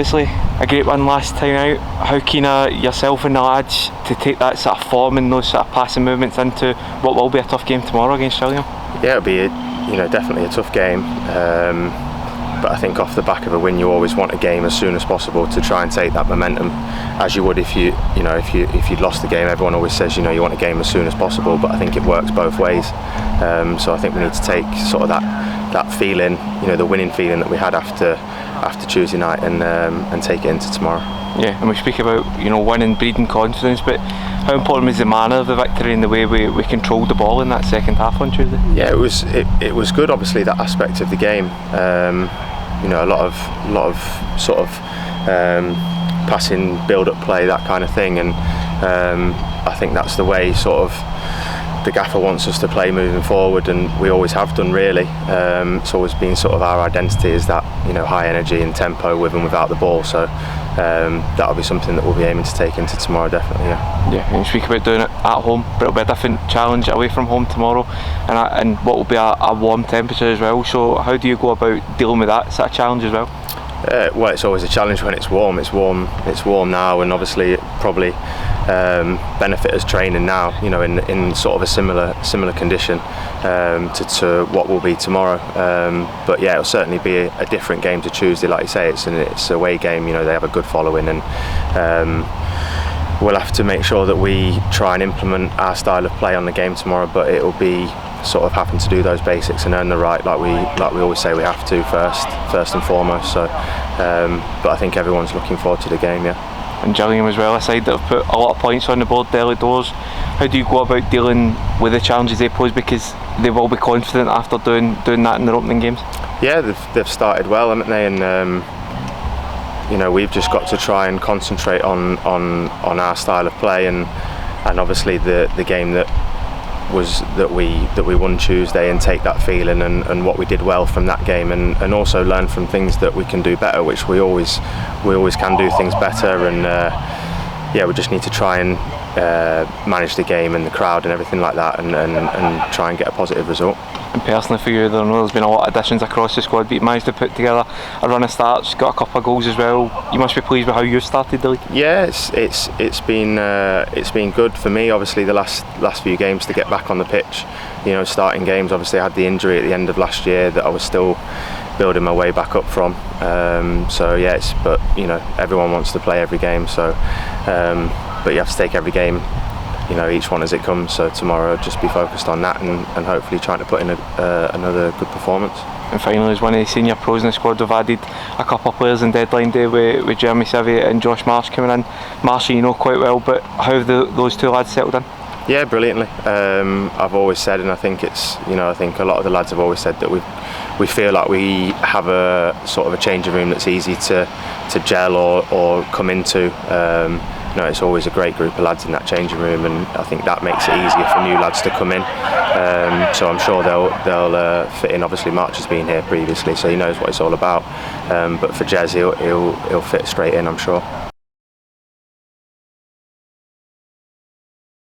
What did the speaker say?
obviously a great one last time out. How keen are yourself and the lads to take that sort of form and those sort of passing movements into what will be a tough game tomorrow against Gillingham? Yeah, it'll be definitely a tough game. But I think off the back of a win, you always want a game as soon as possible to try and take that momentum, as you would if you'd lost the game. Everyone always says you want a game as soon as possible, but I think it works both ways. So I think we need to take sort of that feeling, the winning feeling that we had after Tuesday night, and take it into tomorrow. Yeah, and we speak about winning, breeding confidence, but how important was the manner of the victory and the way we controlled the ball in that second half on Tuesday? Yeah, it was good. Obviously, that aspect of the game. A lot of sort of passing, build-up play, that kind of thing, and I think that's the way sort of the gaffer wants us to play moving forward, and we always have done really. It's always been sort of our identity is that high energy and tempo with and without the ball. So that'll be something that we'll be aiming to take into tomorrow, definitely. Yeah, and you speak about doing it at home, but it'll be a different challenge away from home tomorrow, and what will be a warm temperature as well. So how do you go about dealing with that sort of challenge as well? Well, it's always a challenge when it's warm. It's warm now, and obviously it probably benefit us training now, in sort of a similar condition to what will be tomorrow. But yeah, it'll certainly be a different game to Tuesday. Like you say, it's a away game. They have a good following, and we'll have to make sure that we try and implement our style of play on the game tomorrow. But it'll be sort of having to do those basics and earn the right, like we always say we have to first and foremost. So, but I think everyone's looking forward to the game. Yeah. And Gillingham as well, a side that have put a lot of points on the board early doors. How do you go about dealing with the challenges they pose, because they will be confident after doing that in their opening games? Yeah, they've started well, haven't they? And we've just got to try and concentrate on our style of play, and obviously the game that we won Tuesday, and take that feeling and what we did well from that game, and also learn from things that we can do better, which we always can do things better, and we just need to try and manage the game and the crowd and everything like that, and try and get a positive result. And personally for you, I know there's been a lot of additions across the squad, but you managed to put together a run of starts, got a couple of goals as well. You must be pleased with how you've started the league. Yeah, it's been good for me. Obviously, the last few games to get back on the pitch. Starting games. Obviously, I had the injury at the end of last year that I was still building my way back up from. So yeah, but everyone wants to play every game. So, but you have to take every game, each one as it comes. So tomorrow, just be focused on that, and hopefully trying to put in another good performance. And finally, as one of the senior pros in the squad, we've added a couple of players on deadline day with Jeremy Sivvy and Josh Marsh coming in. Marsh, quite well, but how have those two lads settled in? Yeah, brilliantly. I've always said, and I think I think a lot of the lads have always said that we feel like we have a sort of a changing room that's easy to gel or come into. It's always a great group of lads in that changing room, and I think that makes it easier for new lads to come in. So I'm sure they'll fit in. Obviously, March has been here previously, so he knows what it's all about. But for Jez, he'll fit straight in, I'm sure.